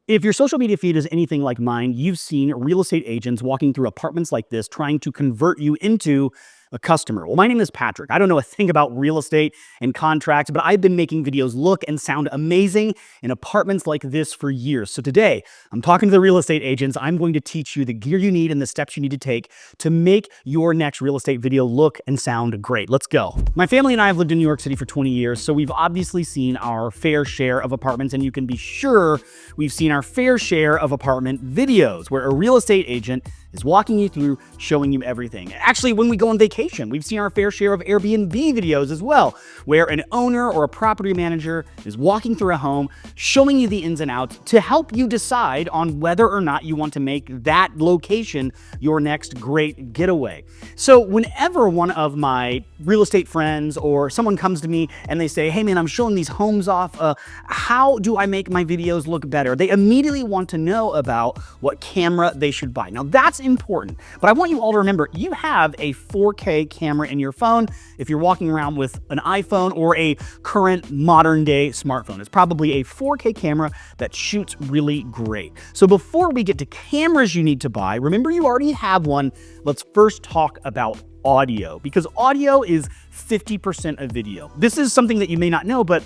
If your social media feed is anything like mine, you've seen real estate agents walking through apartments like this trying to convert you into a customer. Well, my name is Patrick. I don't know a thing about real estate and contracts, but I've been making videos look and sound amazing in apartments like this for years. So today, I'm talking to the real estate agents. I'm going to teach you the gear you need and the steps you need to take to make your next real estate video look and sound great. Let's go. My family and I have lived in New York City for 20 years, so we've obviously seen our fair share of apartments, and you can be sure we've seen our fair share of apartment videos where a real estate agent is walking you through, showing you everything. Actually, when we go on vacation, we've seen our fair share of Airbnb videos as well, where an owner or a property manager is walking through a home, showing you the ins and outs to help you decide on whether or not you want to make that location your next great getaway. So whenever one of my real estate friends or someone comes to me and they say, hey man, I'm showing these homes off, how do I make my videos look better? They immediately want to know about what camera they should buy. Now that's important, but I want you all to remember you have a 4K camera in your phone if you're walking around with an iPhone or a current modern day smartphone. It's probably a 4K camera that shoots really great. So before we get to cameras you need to buy, remember you already have one. Let's first talk about audio, because audio is 50% of video. This is something that you may not know, but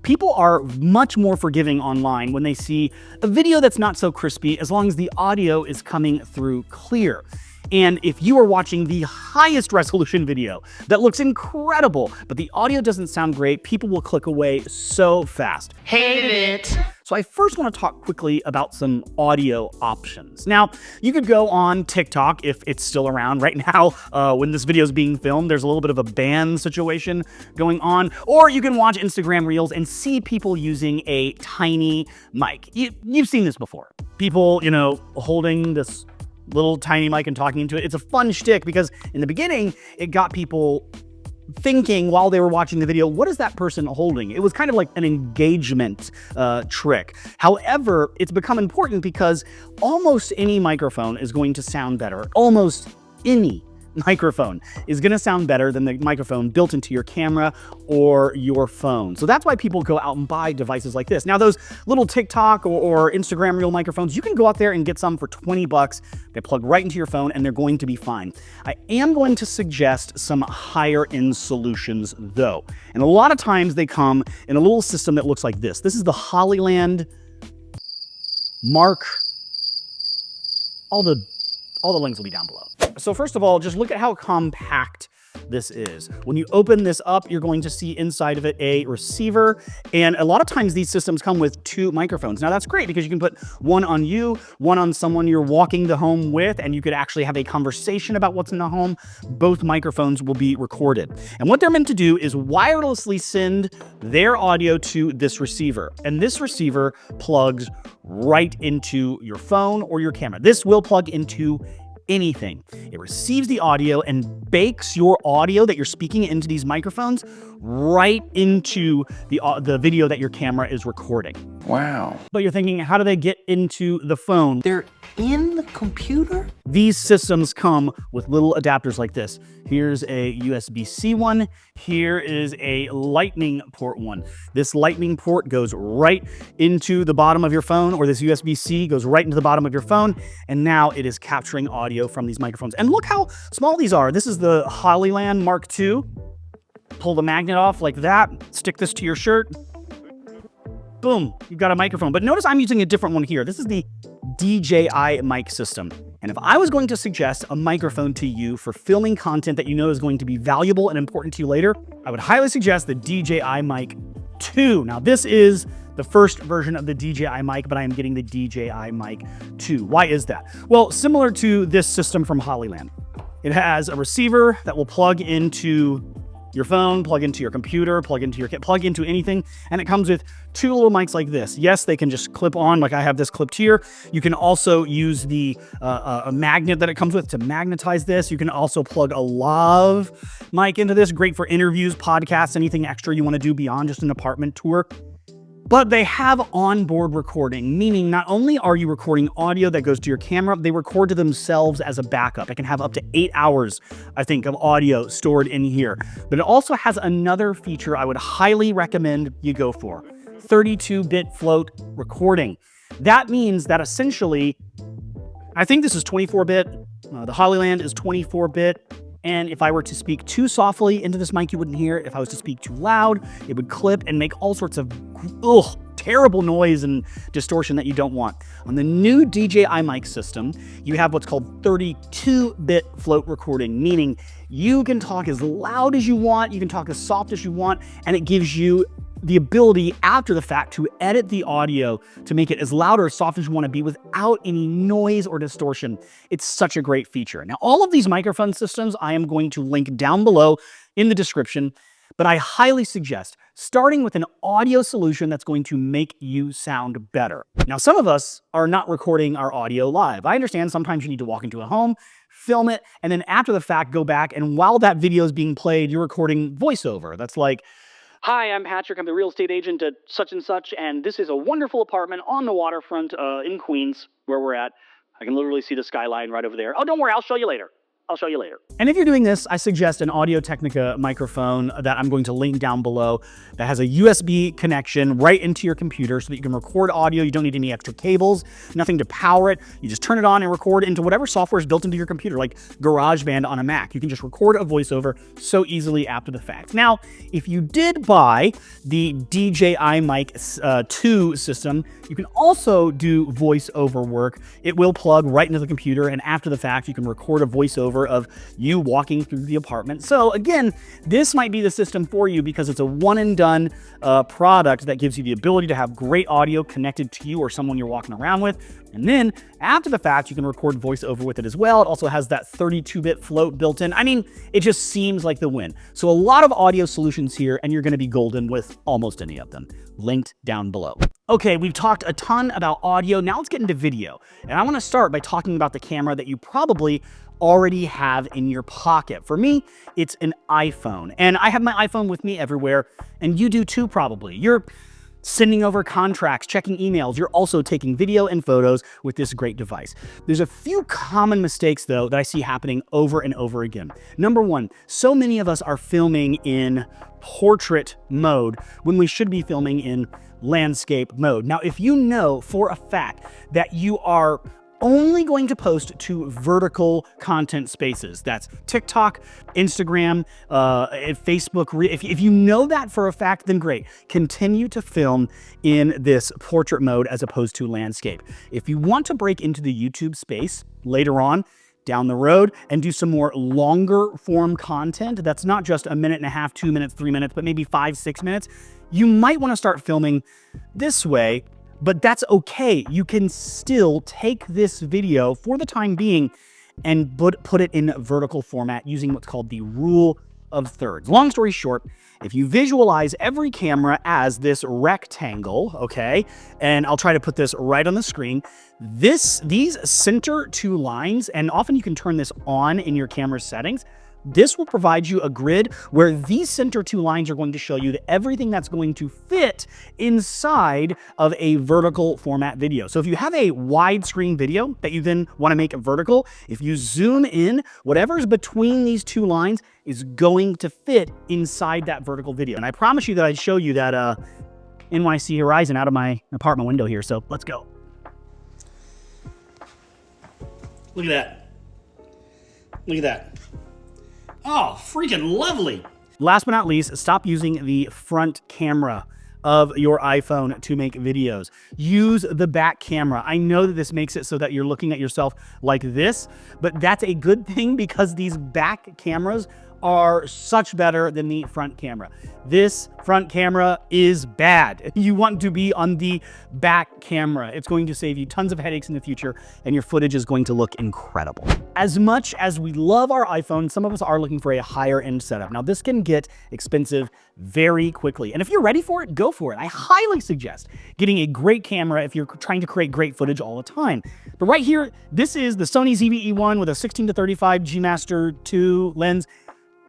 people are much more forgiving online when they see a video that's not so crispy, as long as the audio is coming through clear. And if you are watching the highest resolution video that looks incredible, but the audio doesn't sound great, people will click away so fast. Hate it. So I first want to talk quickly about some audio options. Now, you could go on TikTok if it's still around. Right now, when this video is being filmed, there's a little bit of a ban situation going on. Or you can watch Instagram Reels and see people using a tiny mic. You've seen this before. People, holding this little tiny mic and talking into it. It's a fun shtick because in the beginning, it got people thinking while they were watching the video, what is that person holding? It was kind of like an engagement trick. However, it's become important because almost any microphone is going to sound better. Almost any microphone is going to sound better than the microphone built into your camera or your phone. So that's why people go out and buy devices like this. Now, those little TikTok or Instagram Reel microphones, you can go out there and get some for 20 bucks. They plug right into your phone and they're going to be fine. I am going to suggest some higher end solutions though. And a lot of times they come in a little system that looks like this. This is the Hollyland Mark. All the links will be down below. So first of all, just look at how compact this is. When you open this up, you're going to see inside of it a receiver. And a lot of times these systems come with 2 microphones. Now that's great because you can put one on you, one on someone you're walking the home with, and you could actually have a conversation about what's in the home. Both microphones will be recorded. And what they're meant to do is wirelessly send their audio to this receiver. And this receiver plugs right into your phone or your camera. This will plug into anything. It receives the audio and bakes your audio that you're speaking into these microphones right into the video that your camera is recording. Wow. But you're thinking, how do they get into the phone? They're in the computer? These systems come with little adapters like this. Here's a USB-C one. Here is a lightning port one. This lightning port goes right into the bottom of your phone, or this USB-C goes right into the bottom of your phone. And now it is capturing audio from these microphones. And look how small these are. This is the Hollyland Mark II. Pull the magnet off like that, stick this to your shirt. Boom, you've got a microphone. But notice I'm using a different one here. This is the DJI mic system. And if I was going to suggest a microphone to you for filming content that you know is going to be valuable and important to you later, I would highly suggest the DJI Mic 2. Now this is the first version of the DJI mic, but I am getting the DJI Mic 2. Why is that? Well, similar to this system from Hollyland, it has a receiver that will plug into your phone, plug into your computer, plug into anything, and it comes with 2 little mics like this. Yes, they can just clip on, like I have this clipped here. You can also use the a magnet that it comes with to magnetize this. You can also plug a lav mic into this. Great for interviews, podcasts, anything extra you want to do beyond just an apartment tour. But they have onboard recording, meaning not only are you recording audio that goes to your camera, they record to themselves as a backup. It can have up to 8 hours, I think, of audio stored in here. But it also has another feature I would highly recommend you go for: 32-bit float recording. That means that essentially, I think this is 24-bit. The Hollyland is 24-bit. And if I were to speak too softly into this mic, you wouldn't hear it. If I was to speak too loud, it would clip and make all sorts of terrible noise and distortion that you don't want. On the new DJI mic system, you have what's called 32-bit float recording, meaning you can talk as loud as you want, you can talk as soft as you want, and it gives you the ability after the fact to edit the audio to make it as loud or as soft as you want to be without any noise or distortion. It's such a great feature. Now, all of these microphone systems I am going to link down below in the description, but I highly suggest starting with an audio solution that's going to make you sound better. Now, some of us are not recording our audio live. I understand sometimes you need to walk into a home, film it, and then after the fact, go back, and while that video is being played, you're recording voiceover. That's like, "Hi, I'm Patrick. I'm the real estate agent at such and such, and this is a wonderful apartment on the waterfront in Queens, where we're at. I can literally see the skyline right over there. Oh, don't worry, I'll show you later. I'll show you later." And if you're doing this, I suggest an Audio-Technica microphone that I'm going to link down below that has a USB connection right into your computer so that you can record audio. You don't need any extra cables, nothing to power it. You just turn it on and record into whatever software is built into your computer, like GarageBand on a Mac. You can just record a voiceover so easily after the fact. Now, if you did buy the DJI Mic 2 system, you can also do voiceover work. It will plug right into the computer, and after the fact, you can record a voiceover of you walking through the apartment. So again, this might be the system for you because it's a one and done product that gives you the ability to have great audio connected to you or someone you're walking around with. And then after the fact, you can record voiceover with it as well. It also has that 32-bit float built in. I mean, it just seems like the win. So a lot of audio solutions here, and you're going to be golden with almost any of them. Linked down below. Okay, we've talked a ton about audio. Now let's get into video. And I want to start by talking about the camera that you probably already have in your pocket. For me, it's an iPhone, and I have my iPhone with me everywhere, and you do too probably. You're sending over contracts, checking emails. You're also taking video and photos with this great device. There's a few common mistakes, though, that I see happening over and over again. Number one, so many of us are filming in portrait mode when we should be filming in landscape mode. Now, if you know for a fact that you are only going to post to vertical content spaces, that's TikTok, Instagram, Facebook. If you know that for a fact, then great. Continue to film in this portrait mode as opposed to landscape. If you want to break into the YouTube space later on, down the road, and do some more longer form content that's not just a minute and a half, 2 minutes, 3 minutes, but maybe 5, 6 minutes, you might want to start filming this way. But that's okay. You can still take this video for the time being and put it in vertical format using what's called the rule of thirds. Long story short, if you visualize every camera as this rectangle, okay, and I'll try to put this right on the screen, these center two lines, and often you can turn this on in your camera settings, this will provide you a grid where these center two lines are going to show you that everything that's going to fit inside of a vertical format video. So if you have a widescreen video that you then want to make vertical, if you zoom in, whatever's between these two lines is going to fit inside that vertical video. And I promise you that I'd show you that NYC horizon out of my apartment window here. So let's go. Look at that. Look at that. Oh, freaking lovely. Last but not least, stop using the front camera of your iPhone to make videos. Use the back camera. I know that this makes it so that you're looking at yourself like this, but that's a good thing because these back cameras are such better than the front camera. This front camera is bad. You want to be on the back camera. It's going to save you tons of headaches in the future, and your footage is going to look incredible. As much as we love our iPhone, some of us are looking for a higher end setup. Now, this can get expensive very quickly, and if you're ready for it, go for it. I highly suggest getting a great camera if you're trying to create great footage all the time. But right here, this is the Sony ZV-E1 with a 16-35 G Master 2 lens.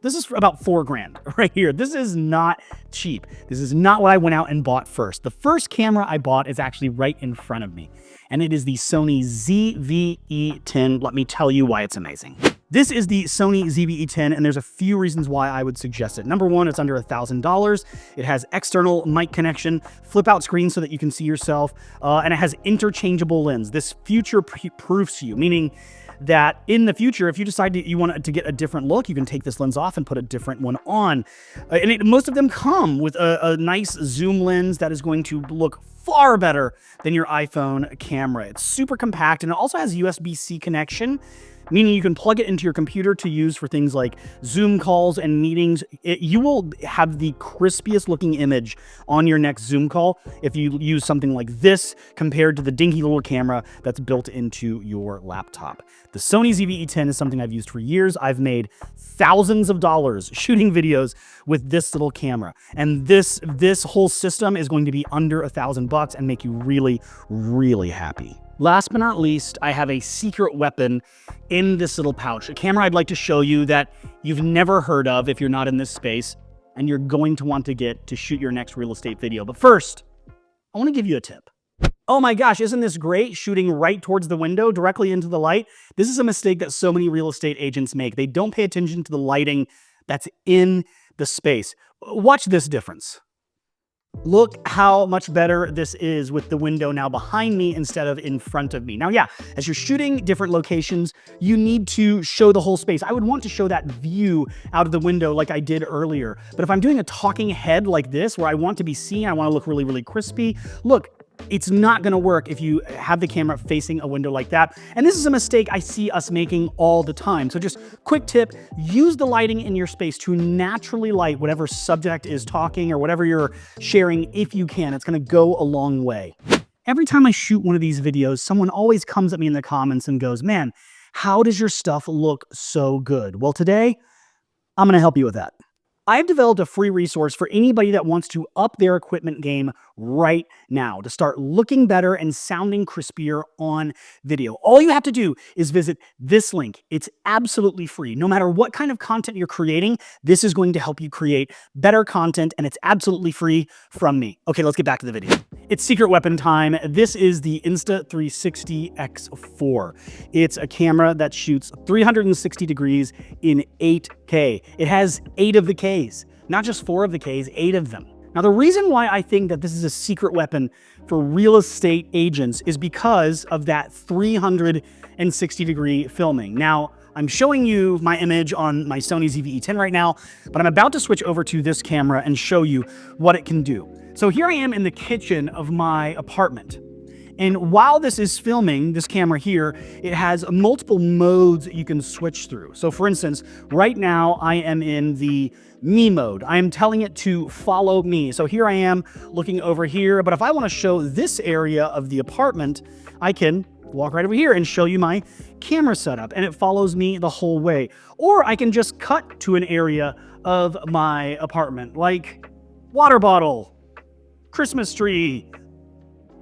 This is about $4,000 right here. This is not cheap. This is not what I went out and bought first. The first camera I bought is actually right in front of me, and it is the Sony ZV-E10. Let me tell you why it's amazing. This is the Sony ZV-E10, and there's a few reasons why I would suggest it. Number one, it's under $1,000. It has external mic connection, flip out screen so that you can see yourself, and it has interchangeable lens. This future-proofs you, meaning that in the future, if you decide you want to get a different look, you can take this lens off and put a different one on. Most of them come with a nice zoom lens that is going to look far better than your iPhone camera. It's super compact, and it also has USB-C connection, meaning you can plug it into your computer to use for things like Zoom calls and meetings. You will have the crispiest looking image on your next Zoom call if you use something like this compared to the dinky little camera that's built into your laptop. The Sony ZV-E10 is something I've used for years. I've made thousands of dollars shooting videos with this little camera. And this whole system is going to be under $1,000 and make you really, really happy. Last but not least, I have a secret weapon in this little pouch, a camera I'd like to show you that you've never heard of if you're not in this space, and you're going to want to get to shoot your next real estate video. But first, I want to give you a tip. Oh my gosh, isn't this great? Shooting right towards the window, directly into the light. This is a mistake that so many real estate agents make. They don't pay attention to the lighting that's in the space. Watch this difference. Look how much better this is with the window now behind me instead of in front of me. Now, yeah, as you're shooting different locations, you need to show the whole space. I would want to show that view out of the window like I did earlier. But if I'm doing a talking head like this, where I want to be seen, I want to look really, really crispy, look, it's not going to work if you have the camera facing a window like that. And this is a mistake I see us making all the time. So just quick tip, use the lighting in your space to naturally light whatever subject is talking or whatever you're sharing if you can. It's going to go a long way. Every time I shoot one of these videos, someone always comes at me in the comments and goes, man, how does your stuff look so good? Well, today, I'm going to help you with that. I've developed a free resource for anybody that wants to up their equipment game right now to start looking better and sounding crispier on video. All you have to do is visit this link. It's absolutely free. No matter what kind of content you're creating, this is going to help you create better content, and it's absolutely free from me. Okay, let's get back to the video. It's secret weapon time. This is the Insta360 X4. It's a camera that shoots 360 degrees in 8K. It has 8 of the Ks, not just 4 of the Ks, 8 of them. Now, the reason why I think that this is a secret weapon for real estate agents is because of that 360 degree filming. Now, I'm showing you my image on my Sony ZV-E10 right now, but I'm about to switch over to this camera and show you what it can do. So here I am in the kitchen of my apartment. And while this is filming, this camera here, it has multiple modes that you can switch through. So for instance, right now I am in the me mode. I am telling it to follow me. So here I am looking over here, but if I want to show this area of the apartment, I can walk right over here and show you my camera setup, and it follows me the whole way. Or I can just cut to an area of my apartment, like water bottle, Christmas tree,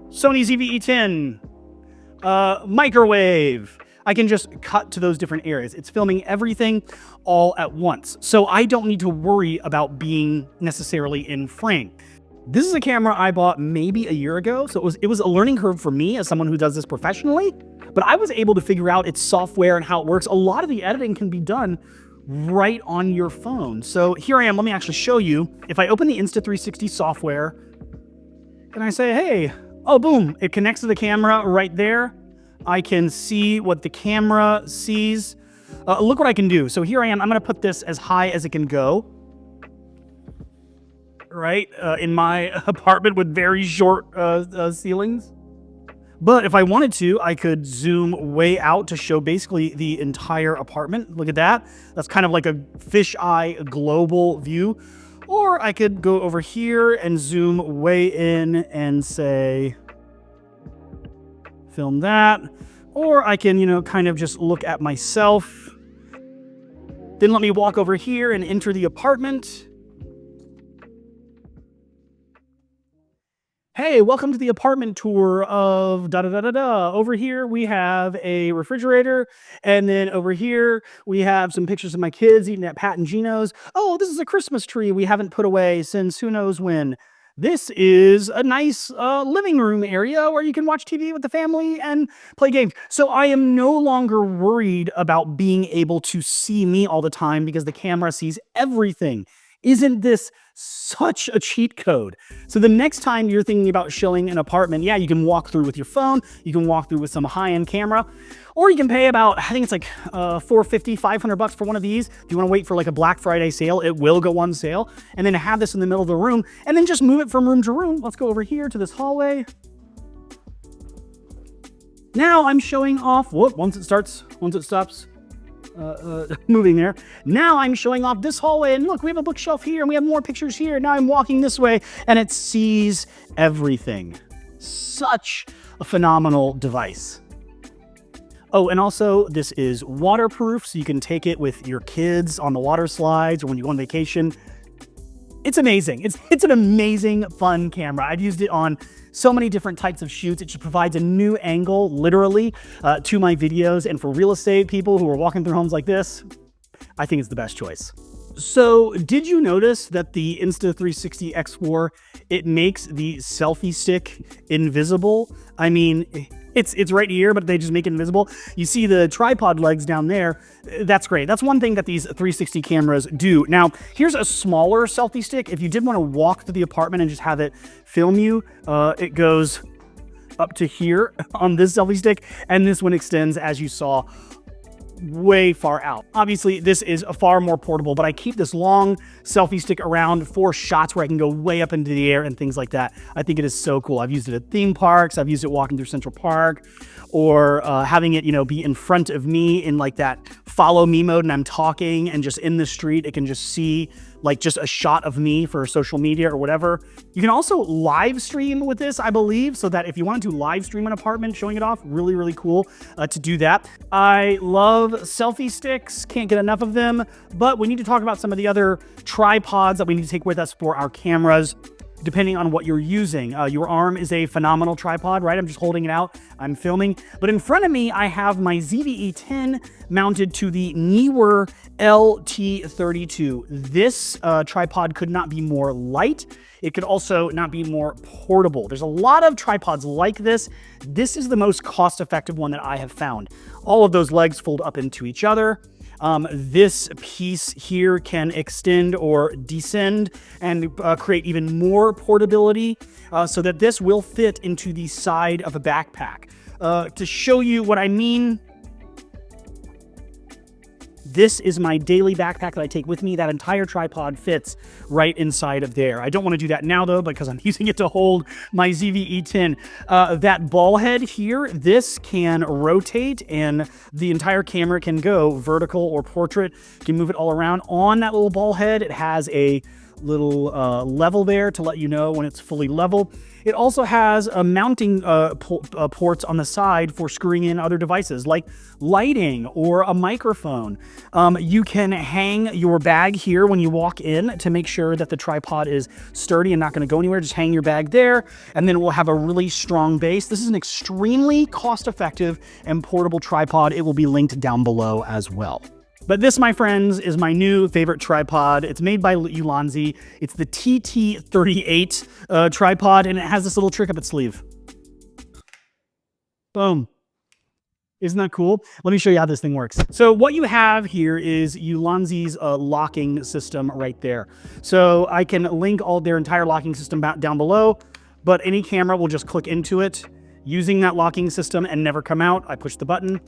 Sony ZV-E10, microwave. I can just cut to those different areas. It's filming everything all at once. So I don't need to worry about being necessarily in frame. This is a camera I bought maybe a year ago. So it was a learning curve for me as someone who does this professionally, but I was able to figure out its software and how it works. A lot of the editing can be done right on your phone. So here I am. Let me actually show you. If I open the Insta360 software, and I say, hey, oh, boom, it connects to the camera right there. I can see what the camera sees. Look what I can do. So here I am. I'm going to put this as high as it can go, right, in my apartment with very short ceilings. But if I wanted to, I could zoom way out to show basically the entire apartment. Look at that. That's kind of like a fisheye global view. Or I could go over here and zoom way in and say, film that. Or I can, kind of just look at myself. Then let me walk over here and enter the apartment. Hey, welcome to the apartment tour of da-da-da-da-da. Over here, we have a refrigerator. And then over here, we have some pictures of my kids eating at Pat and Gino's. Oh, this is a Christmas tree we haven't put away since who knows when. This is a nice living room area where you can watch TV with the family and play games. So I am no longer worried about being able to see me all the time because the camera sees everything. Isn't this such a cheat code? So the next time you're thinking about showing an apartment, yeah, you can walk through with your phone, you can walk through with some high-end camera, or you can pay about, I think it's like $450, $500 for one of these. If you want to wait for like a Black Friday sale, it will go on sale, and then have this in the middle of the room, and then just move it from room to room. Let's go over here to this hallway. Now I'm showing off, once it stops moving there. Now I'm showing off this hallway, and look, we have a bookshelf here, and we have more pictures here. Now I'm walking this way, and it sees everything. Such a phenomenal device. Oh, and also this is waterproof, so you can take it with your kids on the water slides or when you go on vacation. It's amazing. It's an amazing, fun camera. I've used it on so many different types of shoots. It just provides a new angle, literally, to my videos. And for real estate people who are walking through homes like this, I think it's the best choice. So did you notice that the Insta360 X4, it makes the selfie stick invisible? I mean, it's right here, but they just make it invisible. You see the tripod legs down there. That's great. That's one thing that these 360 cameras do. Now, here's a smaller selfie stick. If you did want to walk through the apartment and just have it film you, it goes up to here on this selfie stick, and this one extends, as you saw, way far out. Obviously, this is a far more portable, but I keep this long selfie stick around for shots where I can go way up into the air and things like that. I think it is so cool. I've used it at theme parks. I've used it walking through Central Park, or having it, be in front of me in like that follow me mode, and I'm talking, and just in the street, it can just see like just a shot of me for social media or whatever. You can also live stream with this, I believe, so that if you wanted to live stream an apartment showing it off, really, really cool to do that. I love selfie sticks, can't get enough of them, but we need to talk about some of the other tripods that we need to take with us for our cameras, depending on what you're using. Your arm is a phenomenal tripod, right? I'm just holding it out, I'm filming. But in front of me, I have my ZV-E10 mounted to the Neewer LT32. This tripod could not be more light. It could also not be more portable. There's a lot of tripods like this. This is the most cost-effective one that I have found. All of those legs fold up into each other. This piece here can extend or descend and create even more portability, so that this will fit into the side of a backpack. To show you what I mean, this is my daily backpack that I take with me. That entire tripod fits right inside of there. I don't want to do that now, though, because I'm using it to hold my ZV-E10. That ball head here, this can rotate, and the entire camera can go vertical or portrait. You can move it all around. On that little ball head, it has a little level there to let you know when it's fully level. It also has a mounting ports on the side for screwing in other devices like lighting or a microphone. You can hang your bag here when you walk in to make sure that the tripod is sturdy and not going to go anywhere. Just hang your bag there, and then it will have a really strong base. This is an extremely cost-effective and portable tripod. It will be linked down below as well. But this, my friends, is my new favorite tripod. It's made by Ulanzi. It's the TT38 tripod, and it has this little trick up its sleeve. Boom. Isn't that cool? Let me show you how this thing works. So what you have here is Ulanzi's locking system right there. So I can link all their entire locking system down below, but any camera will just click into it using that locking system and never come out. I push the button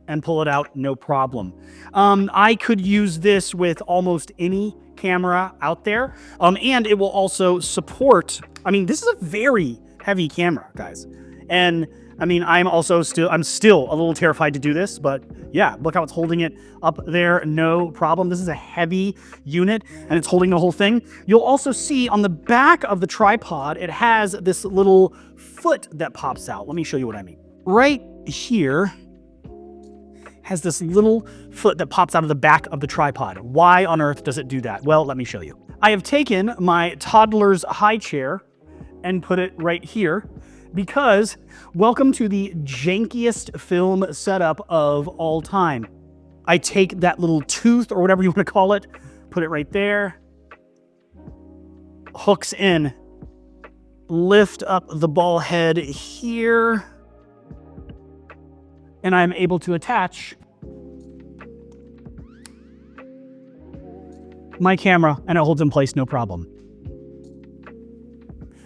and pull it out, no problem. I could use this with almost any camera out there, and it will also support, this is a very heavy camera, guys. And I'm still a little terrified to do this, but yeah, look how it's holding it up there, no problem. This is a heavy unit, and it's holding the whole thing. You'll also see on the back of the tripod, it has this little foot that pops out. Let me show you what I mean. Right here has this little foot that pops out of the back of the tripod. Why on earth does it do that? Well, let me show you. I have taken my toddler's high chair and put it right here, because welcome to the jankiest film setup of all time. I take that little tooth, or whatever you want to call it, put it right there, hooks in lift up the ball head here, and I'm able to attach my camera, and it holds in place no problem.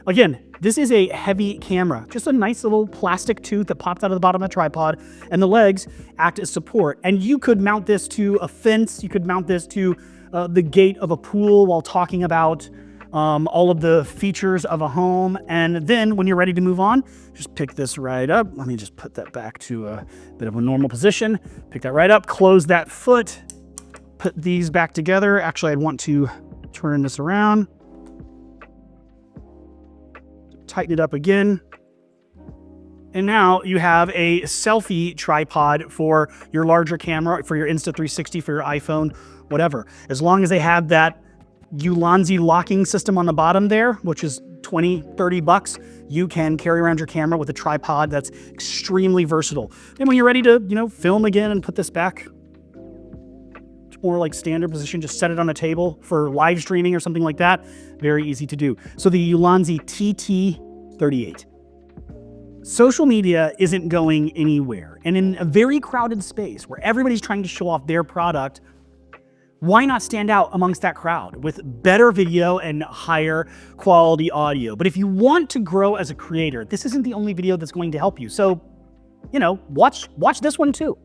Again, this is a heavy camera, just a nice little plastic tooth that pops out of the bottom of the tripod, and the legs act as support. And you could mount this to a fence, you could mount this to the gate of a pool while talking about all of the features of a home. And then when you're ready to move on, just pick this right up. Let me just put that back to a bit of a normal position. Pick that right up, close that foot, put these back together. Actually, I'd want to turn this around. Tighten it up again. And now you have a selfie tripod for your larger camera, for your Insta360, for your iPhone, whatever. As long as they have that Ulanzi locking system on the bottom there, which is 20, 30 bucks, you can carry around your camera with a tripod that's extremely versatile. And when you're ready to, film again and put this back, it's more like standard position, just set it on a table for live streaming or something like that. Very easy to do. So the Ulanzi TT38. Social media isn't going anywhere. And in a very crowded space where everybody's trying to show off their product, why not stand out amongst that crowd with better video and higher quality audio? But if you want to grow as a creator, this isn't the only video that's going to help you. So, watch this one too.